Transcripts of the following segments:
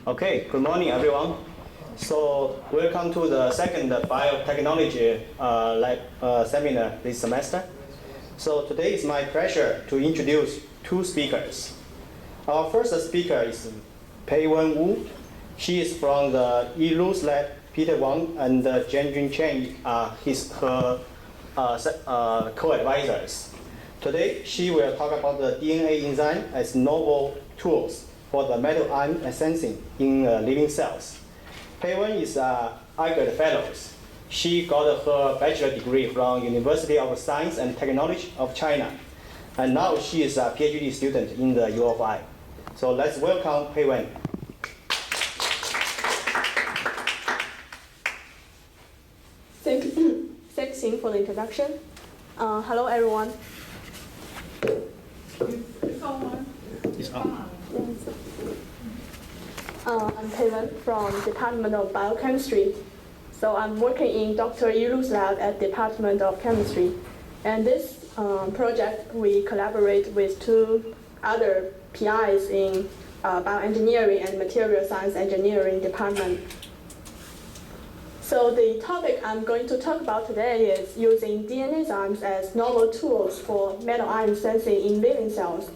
Okay, good morning everyone. So welcome to the second biotechnology seminar this semester. So today is my pleasure to introduce two speakers. Our first speaker is Peiwen Wu. She is from the Yilu's lab. Peter Wang and Jianjun Chen are her co-advisors. Today, she will talk about the DNA enzyme as novel tools for the metal ion sensing in living cells. Peiwen is an IGED fellow. She got her bachelor degree from University of Science and Technology of China. And now she is a PhD student in the U of I. So let's welcome Peiwen. Thanks for the introduction. Hello, everyone. It's on. I'm Peiwen from Department of Biochemistry. So I'm working in Dr. Yilu's lab at Department of Chemistry. And this project, we collaborate with two other PIs in bioengineering and material science engineering department. So the topic I'm going to talk about today is using DNAzymes as novel tools for metal ion sensing in living cells.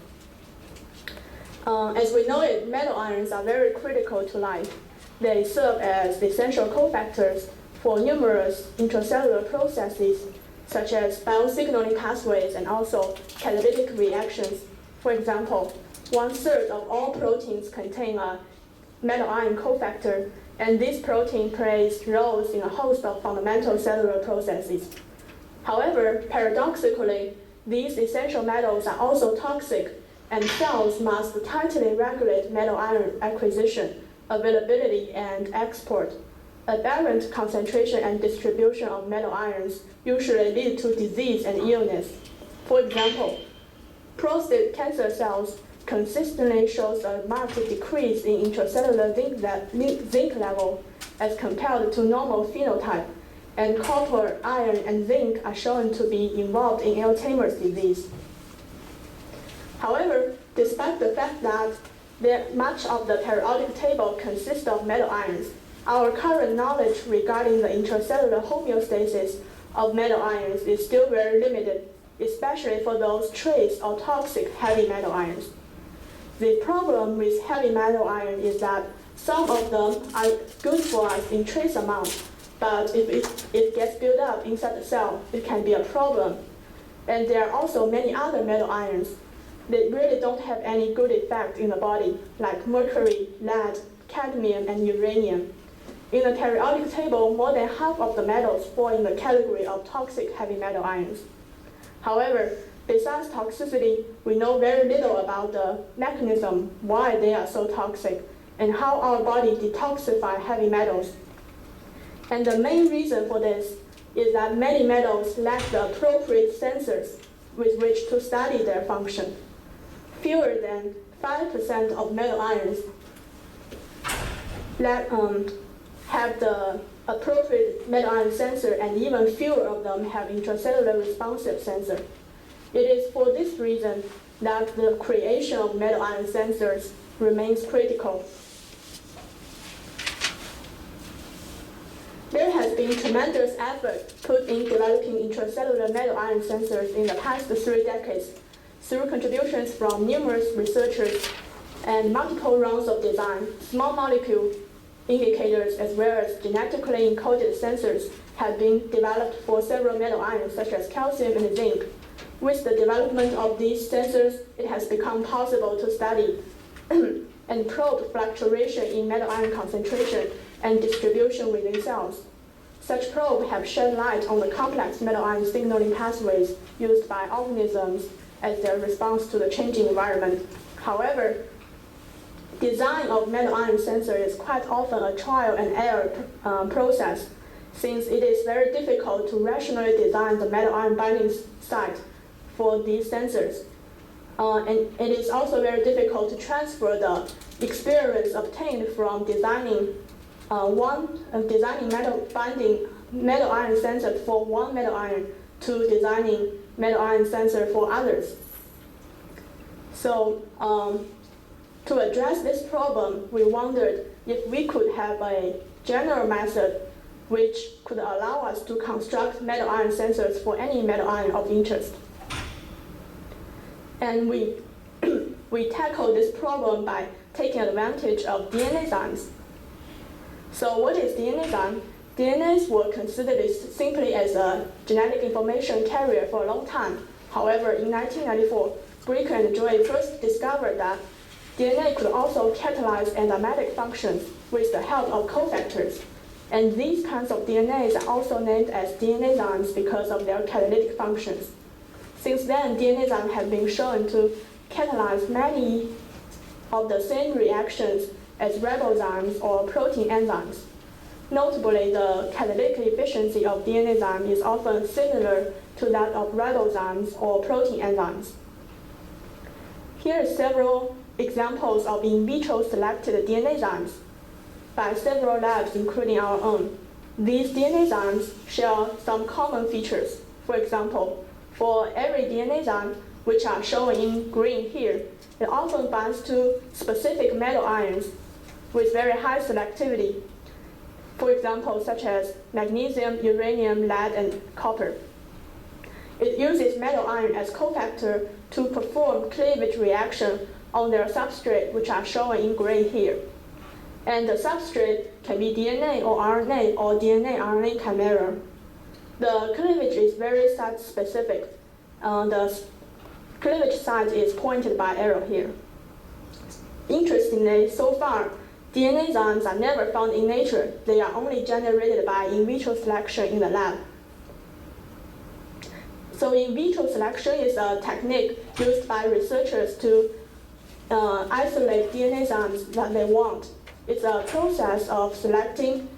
As we know it, metal ions are very critical to life. They serve as essential cofactors for numerous intracellular processes, such as biosignaling pathways and also catalytic reactions. For example, 1/3 of all proteins contain a metal ion cofactor, and this protein plays roles in a host of fundamental cellular processes. However, paradoxically, these essential metals are also toxic, and cells must tightly regulate metal ion acquisition, availability, and export. Aberrant concentration and distribution of metal ions usually lead to disease and illness. For example, prostate cancer cells consistently shows a marked decrease in intracellular zinc level as compared to normal phenotype, and copper, iron, and zinc are shown to be involved in Alzheimer's disease. However, despite the fact that much of the periodic table consists of metal ions, our current knowledge regarding the intracellular homeostasis of metal ions is still very limited, especially for those trace or toxic heavy metal ions. The problem with heavy metal ion is that some of them are good for us in trace amount, but if it gets built up inside the cell, it can be a problem. And there are also many other metal ions that really don't have any good effect in the body, like mercury, lead, cadmium, and uranium. In the periodic table, more than half of the metals fall in the category of toxic heavy metal ions. However, besides toxicity, we know very little about the mechanism why they are so toxic and how our body detoxifies heavy metals. And the main reason for this is that many metals lack the appropriate sensors with which to study their function. Fewer than 5% of metal ions have the appropriate metal ion sensor, and even fewer of them have intracellular responsive sensor. It is for this reason that the creation of metal ion sensors remains critical. There has been tremendous effort put in developing intracellular metal ion sensors in the past 3 decades through contributions from numerous researchers and multiple rounds of design. Small molecule indicators as well as genetically encoded sensors have been developed for several metal ions such as calcium and zinc. With the development of these sensors, it has become possible to study and probe fluctuation in metal ion concentration and distribution within cells. Such probes have shed light on the complex metal ion signaling pathways used by organisms as their response to the changing environment. However, design of metal ion sensor is quite often a trial and error process, since it is very difficult to rationally design the metal ion binding site for these sensors. And it is also very difficult to transfer the experience obtained from designing metal ion sensor for one metal ion to designing metal ion sensor for others. So To address this problem, we wondered if we could have a general method which could allow us to construct metal ion sensors for any metal ion of interest. And we tackled this problem by taking advantage of DNAzymes. So what is DNAzyme? DNAs were considered simply as a genetic information carrier for a long time. However, in 1994, Bricker and Joy first discovered that DNA could also catalyze enzymatic functions with the help of cofactors. And these kinds of DNAs are also named as DNAzymes because of their catalytic functions. Since then, DNAzymes have been shown to catalyze many of the same reactions as ribozymes or protein enzymes. Notably, the catalytic efficiency of DNAzyme is often similar to that of ribozymes or protein enzymes. Here are several examples of in vitro selected DNAzymes by several labs, including our own. These DNAzymes share some common features. For example, for every DNAzyme, which are shown in green here, it often binds to specific metal ions with very high selectivity. For example, such as magnesium, uranium, lead, and copper. It uses metal ion as cofactor to perform cleavage reaction on their substrate, which are shown in gray here. And the substrate can be DNA or RNA or DNA-RNA chimera. The cleavage is very site-specific. The cleavage site is pointed by arrow here. Interestingly, so far, DNAzymes are never found in nature. They are only generated by in vitro selection in the lab. So in vitro selection is a technique used by researchers to isolate DNAzymes that they want. It's a process of selecting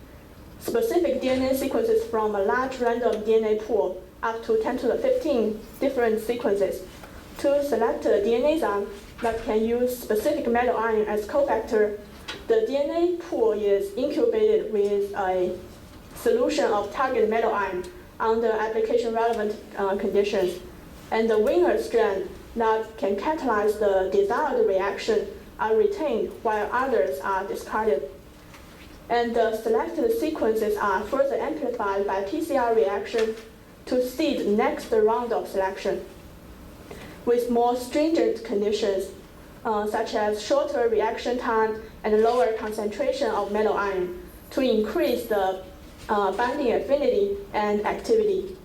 specific DNA sequences from a large random DNA pool, up to 10 to the 15 different sequences, to select a DNAzyme that can use specific metal ion as cofactor. The DNA pool is incubated with a solution of target metal ion under application-relevant conditions. And the winner strand that can catalyze the desired reaction are retained while others are discarded. And the selected sequences are further amplified by PCR reaction to seed the next round of selection with more stringent conditions, such as shorter reaction time and lower concentration of metal ion to increase the binding affinity and activity.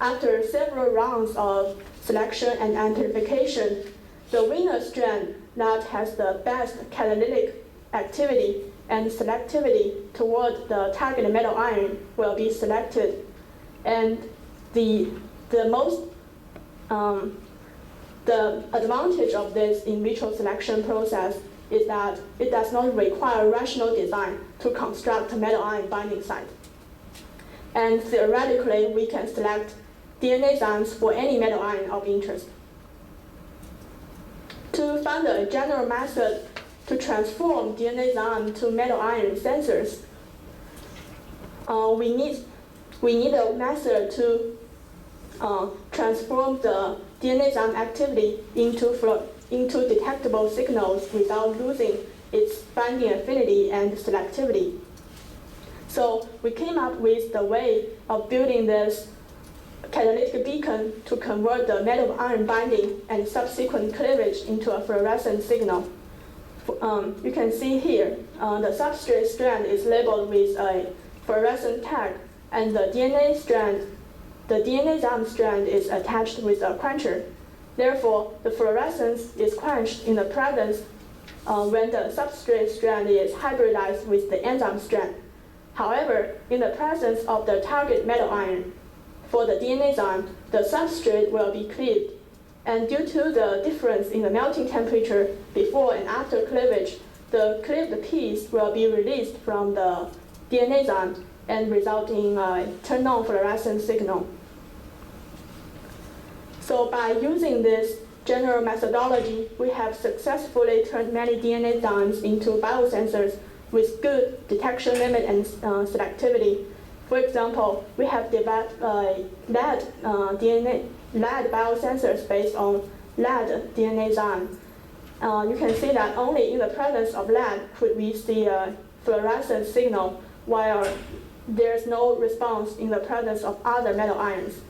After several rounds of selection and amplification, the winner strand that has the best catalytic activity and selectivity toward the target metal ion will be selected. And the advantage of this in vitro selection process is that it does not require rational design to construct a metal ion binding site. And theoretically, we can select DNAzymes for any metal ion of interest. To find a general method to transform DNAzyme to metal ion sensors, we need a method to transform the DNAzyme activity into detectable signals without losing its binding affinity and selectivity. So we came up with the way of building this catalytic beacon to convert the metal ion binding and subsequent cleavage into a fluorescent signal. You can see here, the substrate strand is labeled with a fluorescent tag, and the DNAzyme strand is attached with a quencher. Therefore, the fluorescence is quenched in the presence when the substrate strand is hybridized with the enzyme strand. However, in the presence of the target metal ion, for the DNAzyme, the substrate will be cleaved. And due to the difference in the melting temperature before and after cleavage, the cleaved piece will be released from the DNAzyme and result in a turn-on fluorescent signal. So by using this general methodology, we have successfully turned many DNAzymes into biosensors with good detection limit and selectivity. For example, we have developed lead biosensors based on lead DNAzyme. you can see that only in the presence of lead could we see a fluorescent signal, while there's no response in the presence of other metal ions.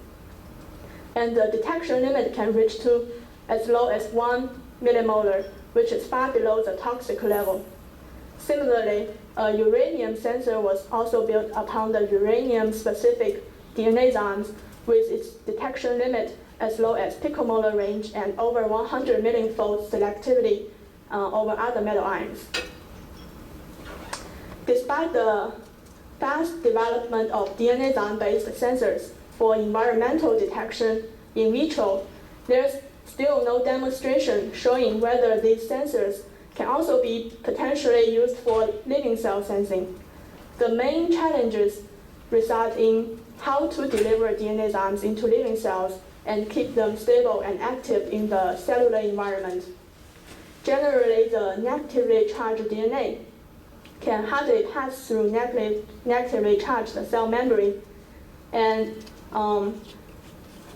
And the detection limit can reach to as low as 1 millimolar, which is far below the toxic level. Similarly, a uranium sensor was also built upon the uranium-specific DNAzymes with its detection limit as low as picomolar range and over 100 millionfold selectivity over other metal ions. Despite the fast development of DNAzyme-based sensors for environmental detection in vitro, there's still no demonstration showing whether these sensors can also be potentially used for living cell sensing. The main challenges reside in how to deliver DNAzymes into living cells and keep them stable and active in the cellular environment. Generally, the negatively charged DNA can hardly pass through negatively charged cell membrane. And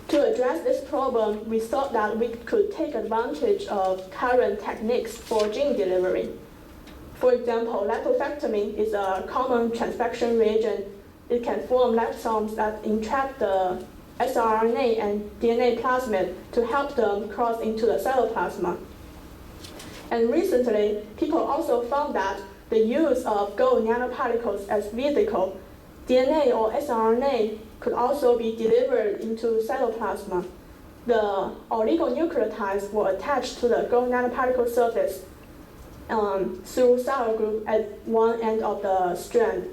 to address this problem, we thought that we could take advantage of current techniques for gene delivery. For example, lipofectamine is a common transfection reagent. It can form liposomes that entrap the sRNA and DNA plasmid to help them cross into the cytoplasm. And recently, people also found that the use of gold nanoparticles as vehicle, DNA or sRNA could also be delivered into cytoplasm. The oligonucleotides were attached to the gold nanoparticle surface through cell group at one end of the strand.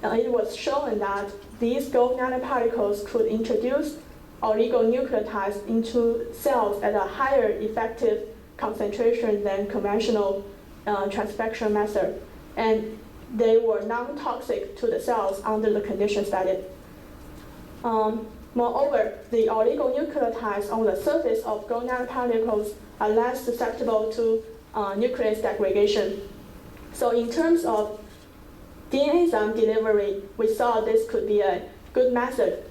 It was shown that these gold nanoparticles could introduce oligonucleotides into cells at a higher effective concentration than conventional transfection method, and they were non-toxic to the cells under the conditions studied. Moreover, the oligonucleotides on the surface of gold nanoparticles are less susceptible to nucleus degradation. So in terms of DNAzyme delivery, we saw this could be a good method.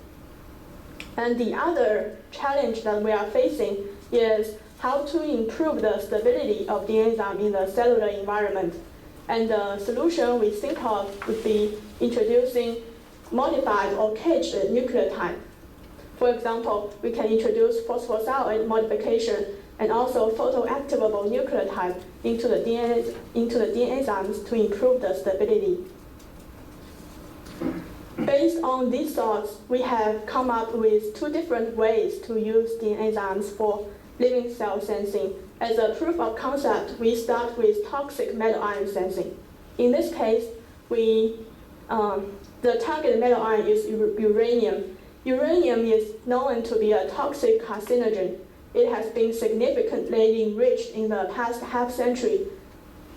And the other challenge that we are facing is how to improve the stability of DNAzyme in the cellular environment. And the solution we think of would be introducing modified or caged nucleotide. For example, we can introduce phosphosylate modification and also photoactivable nucleotide into the DNAzymes to improve the stability. Based on these thoughts, we have come up with two different ways to use DNAzymes for living cell sensing. As a proof of concept, we start with toxic metal ion sensing. In this case, the target metal ion is uranium. Uranium is known to be a toxic carcinogen. It has been significantly enriched in the past half-century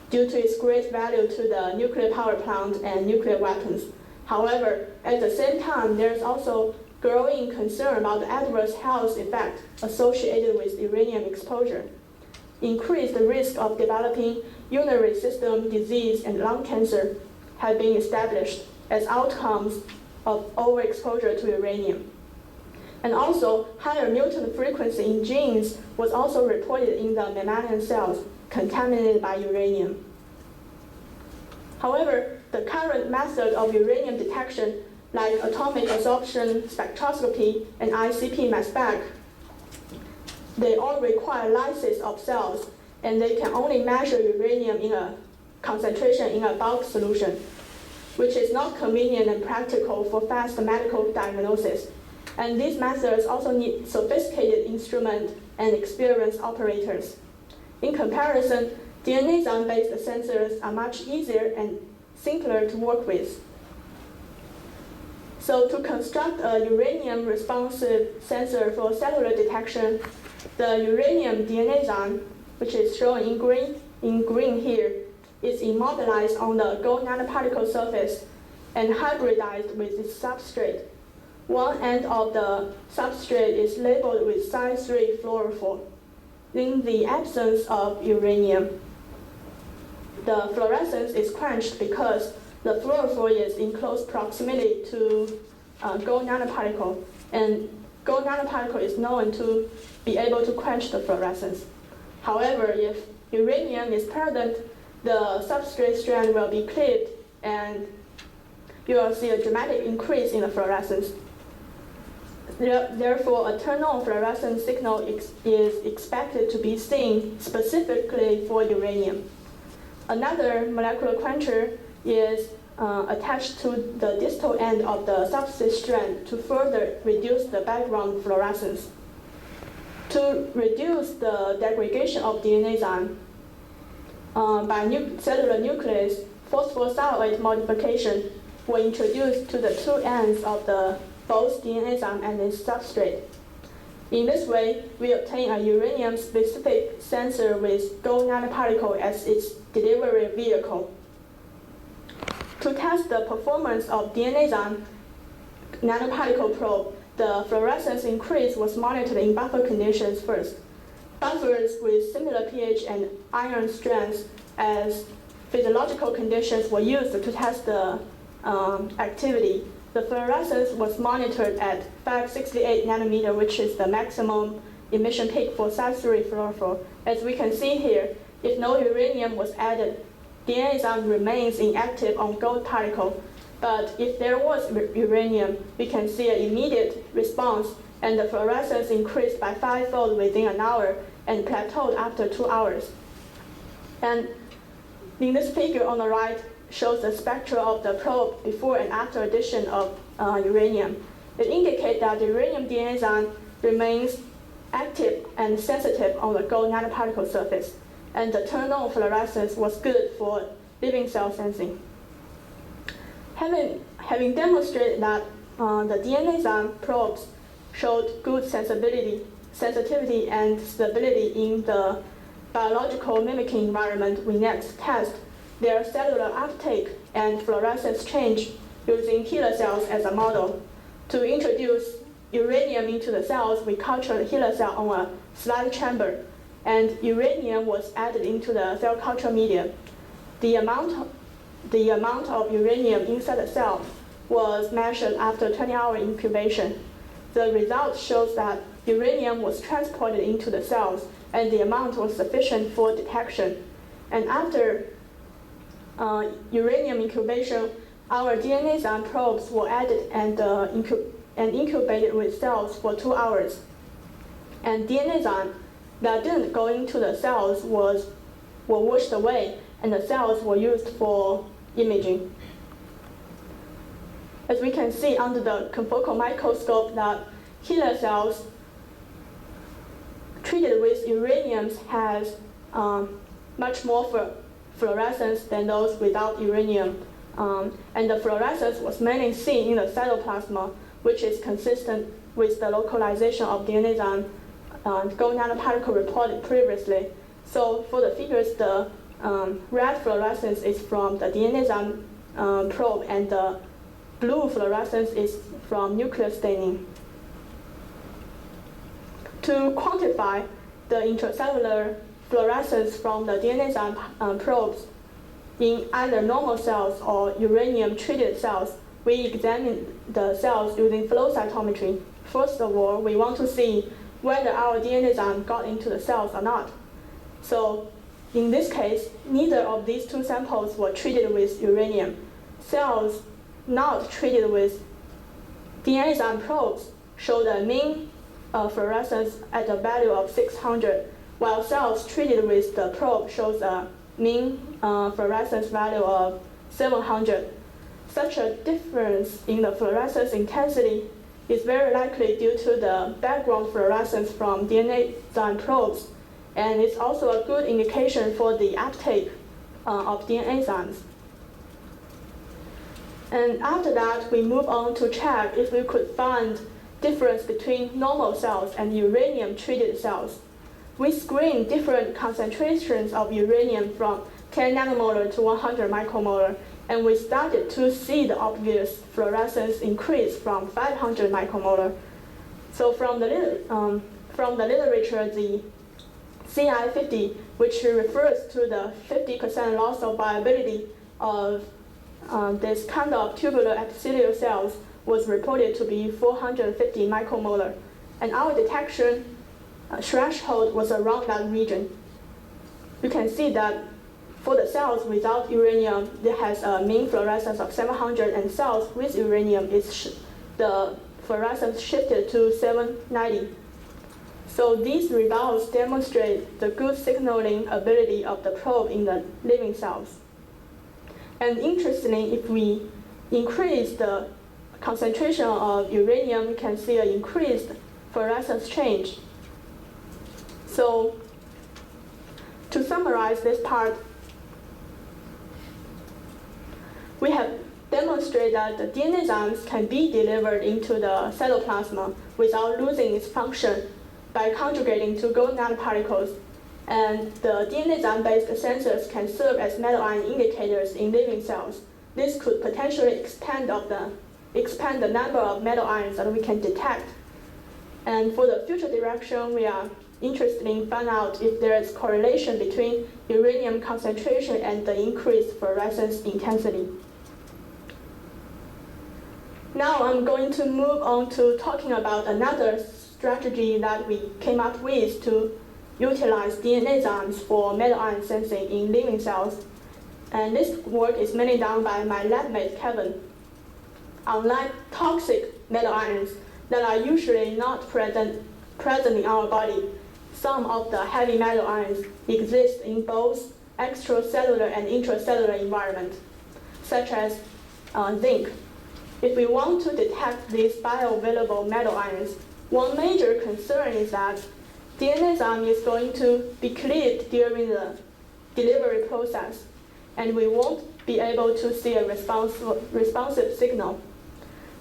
due to its great value to the nuclear power plant and nuclear weapons. However, at the same time, there's also growing concern about the adverse health effect associated with uranium exposure. Increased risk of developing urinary system disease and lung cancer have been established as outcomes of overexposure to uranium. And also, higher mutant frequency in genes was also reported in the mammalian cells contaminated by uranium. However, the current method of uranium detection, like atomic absorption spectroscopy and ICP mass spec, they all require lysis of cells, and they can only measure uranium in a concentration in a bulk solution, which is not convenient and practical for fast medical diagnosis. And these methods also need sophisticated instruments and experienced operators. In comparison, DNAzyme-based sensors are much easier and simpler to work with. So to construct a uranium-responsive sensor for cellular detection, the uranium DNAzyme, which is shown in green here, is immobilized on the gold nanoparticle surface and hybridized with its substrate. One end of the substrate is labeled with size 3 fluorophore. In the absence of uranium, the fluorescence is quenched because the fluorophore is in close proximity to gold nanoparticle, and gold nanoparticle is known to be able to quench the fluorescence. However, if uranium is present, the substrate strand will be cleaved, and you will see a dramatic increase in the fluorescence. Therefore, a turn-on fluorescence signal is expected to be seen specifically for uranium. Another molecular quencher is attached to the distal end of the substrate strand to further reduce the background fluorescence. To reduce the degradation of DNAzyme by cellular nucleus, phosphosilyate modification were introduced to the two ends of both DNAzyme and its substrate. In this way, we obtain a uranium-specific sensor with gold nanoparticle as its delivery vehicle. To test the performance of DNAzyme nanoparticle probe, the fluorescence increase was monitored in buffer conditions first. Buffers with similar pH and ion strengths as physiological conditions were used to test the activity. The fluorescence was monitored at 568 nanometer, which is the maximum emission peak for size 3 fluorophore. As we can see here, if no uranium was added, DNAzyme remains inactive on gold particle. But if there was uranium, we can see an immediate response, and the fluorescence increased by 5-fold within an hour and plateaued after 2 hours. And in this figure on the right shows the spectra of the probe before and after addition of uranium. It indicates that the uranium DNAzyme remains active and sensitive on the gold nanoparticle surface, and the turn-on fluorescence was good for living cell sensing. Having demonstrated that the DNAzyme probes showed good sensitivity and stability in the biological mimicking environment, we next test their cellular uptake and fluorescence change using HeLa cells as a model. To introduce uranium into the cells, we cultured HeLa cell on a slide chamber, and uranium was added into the cell culture media. The amount of uranium inside the cell was measured after 20-hour incubation. The result shows that uranium was transported into the cells, and the amount was sufficient for detection. And after uranium incubation, our DNAzyme probes were added and incubated with cells for 2 hours. And DNAzyme that didn't go into the cells were washed away, and the cells were used for imaging. As we can see under the confocal microscope, that HeLa cells treated with uranium has much more fluorescence than those without uranium. And the fluorescence was mainly seen in the cytoplasma, which is consistent with the localization of DNAzyme gold nanoparticle reported previously. So for the figures, the red fluorescence is from the DNAzyme probe, and the blue fluorescence is from nuclear staining. To quantify the intracellular fluorescence from the DNAzyme probes in either normal cells or uranium-treated cells, we examine the cells using flow cytometry. First of all, we want to see whether our DNAzyme got into the cells or not. So in this case, neither of these two samples were treated with uranium. Cells not treated with DNAzyme probes showed a mean fluorescence at a value of 600, while cells treated with the probe shows a mean fluorescence value of 700. Such a difference in the fluorescence intensity is very likely due to the background fluorescence from DNAzyme probes, and it's also a good indication for the uptake of DNAzymes. And after that, we move on to check if we could find difference between normal cells and uranium-treated cells. We screened different concentrations of uranium from 10 nanomolar to 100 micromolar, and we started to see the obvious fluorescence increase from 500 micromolar. So from the literature, the CI50, which refers to the 50% loss of viability of this kind of tubular epithelial cells, was reported to be 450 micromolar, and our detection threshold was around that region. you can see that for the cells without uranium, it has a mean fluorescence of 700, and cells with uranium, the fluorescence shifted to 790. So these results demonstrate the good signaling ability of the probe in the living cells. And interestingly, if we increase the concentration of uranium, we can see an increased fluorescence change. So to summarize this part, we have demonstrated that the DNAzymes can be delivered into the cytoplasm without losing its function by conjugating to gold nanoparticles. And the DNAzyme-based sensors can serve as metal ion indicators in living cells. This could potentially expand the number of metal ions that we can detect. And for the future direction, we are interested in finding out if there is correlation between uranium concentration and the increased fluorescence intensity. Now I'm going to move on to talking about another strategy that we came up with to utilize DNAzymes for metal ion sensing in living cells. And this work is mainly done by my lab mate Kevin. Unlike toxic metal ions that are usually not present in our body, some of the heavy metal ions exist in both extracellular and intracellular environment, such as zinc. If we want to detect these bioavailable metal ions, one major concern is that DNAzyme is going to be cleaved during the delivery process, and we won't be able to see a responsive signal.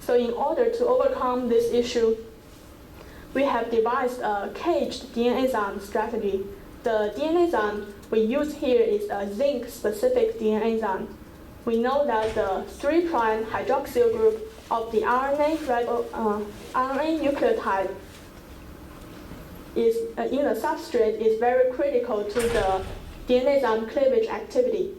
So in order to overcome this issue, we have devised a caged DNAzyme strategy. The DNAzyme we use here is a zinc-specific DNAzyme. We know that the 3' hydroxyl group of the RNA nucleotide is in the substrate is very critical to the DNAzyme cleavage activity.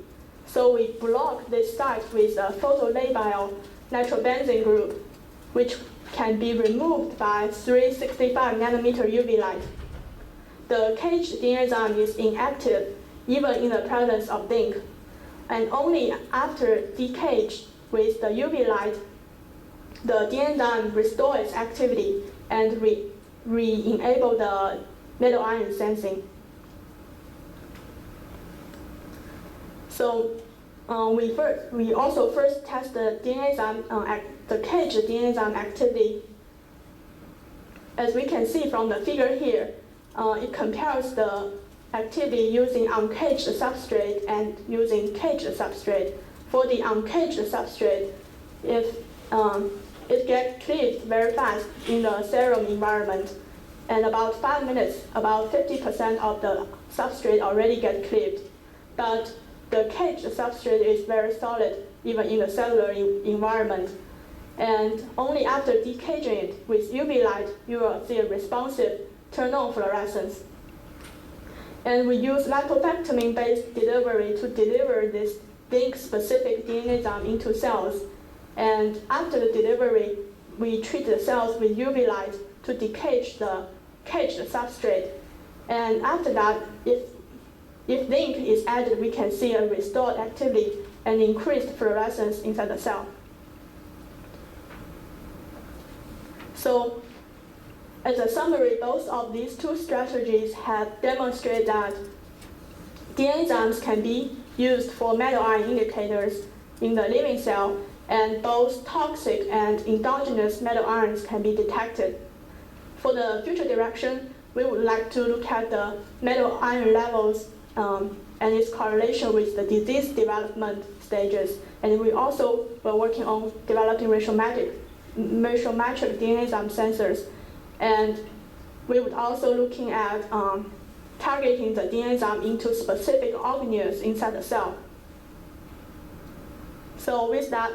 So we block this site with a photolabile nitrobenzene group, which can be removed by 365 nanometer UV light. The caged DNAzyme is inactive even in the presence of zinc, and only after decaged with the UV light, the DNAzyme restores its activity and re-enable the metal ion sensing. So we also first test the DNAzyme, the caged DNAzyme activity. As we can see from the figure here, it compares the activity using uncaged substrate and using caged substrate. For the uncaged substrate, if it gets cleaved very fast in the serum environment, and about 5 minutes, about 50% of the substrate already get cleaved. But the caged substrate is very solid, even in the cellular environment. And only after decaging it with UV light, you will see a responsive turn-on fluorescence. And we use lipofectamine-based delivery to deliver this zinc-specific DNAzyme into cells. And after the delivery, we treat the cells with UV light to decage the caged substrate. And after that, if zinc is added, we can see a restored activity and increased fluorescence inside the cell. So, as a summary, both of these two strategies have demonstrated that DNAzymes can be used for metal ion indicators in the living cell, and both toxic and endogenous metal ions can be detected. For the future direction, we would like to look at the metal ion levels and its correlation with the disease development stages. And we also were working on developing ratiometric DNAzyme sensors. And we would also looking at targeting the DNAzyme into specific organelles inside the cell. So with that,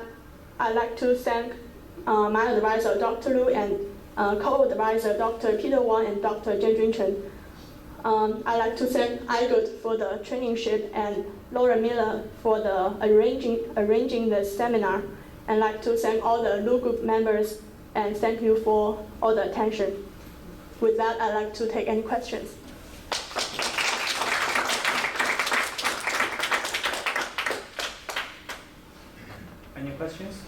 I'd like to thank my advisor, Dr. Lu, and co-advisor, Dr. Peter Wang and Dr. Zhenjun Chen. I'd like to thank IGOT for the traineeship and Laura Miller for the arranging the seminar. And I'd like to thank all the Lu Group members and thank you for all the attention. With that, I'd like to take any questions. Any questions?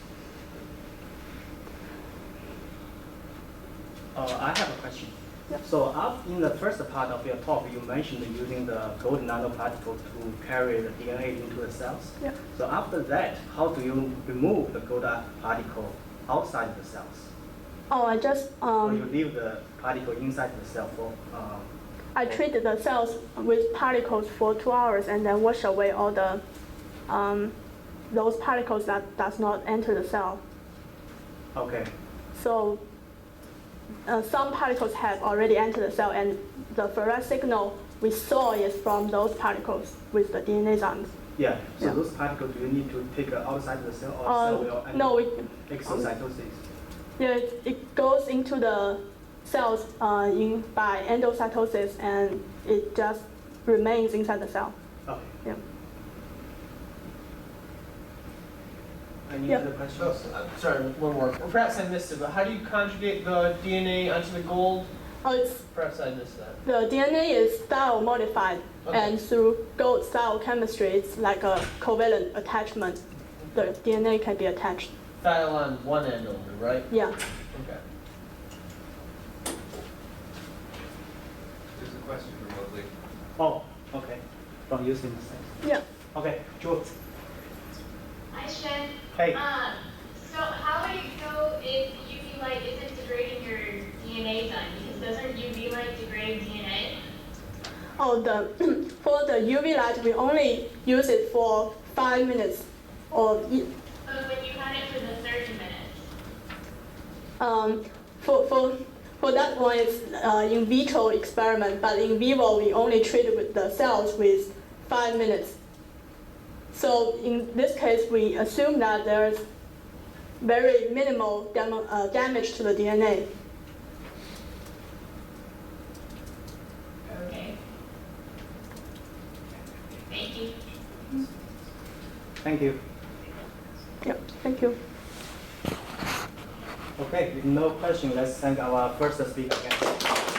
I have a question. Yep. So in the first part of your talk, you mentioned using the gold nanoparticle to carry the DNA into the cells. Yeah. So after that, how do you remove the gold particle outside the cells? Oh, I just Or you leave the particle inside the cell for? I treated the cells with particles for 2 hours and then wash away all the those particles that does not enter the cell. Okay. So some particles have already entered the cell, and the fluorescent signal we saw is from those particles with the DNAzymes. Yeah. So Yeah. those particles, do you need to take outside the cell, or cell will No, exocytosis? yeah, it goes into the cells by endocytosis, and it just remains inside the cell. Okay. Yeah. Any Yeah. other questions? Sorry, one more. Perhaps I missed it, but how do you conjugate the DNA onto the gold? Oh, it's Perhaps I missed that. the DNA is style modified, Okay. and through gold style chemistry, it's like a covalent attachment. The DNA can be attached. Dial on one end only, right? Yeah. Okay. There's a question remotely. Oh, okay. From using the cells. Yeah. Okay, Jules. Hi, Shen. Hey. So how would you know if UV light isn't degrading your DNAzyme? Because doesn't UV light degrade DNA? Oh, for the UV light, we only use it for 5 minutes, or But you had it for the 30 minutes. for that one, it's in vitro experiment, but in vivo, we only treat with the cells with 5 minutes. So in this case, we assume that there's very minimal damage to the DNA. Okay. Thank you. Thank you. Yep, thank you. Okay, with no question, let's thank our first speaker again.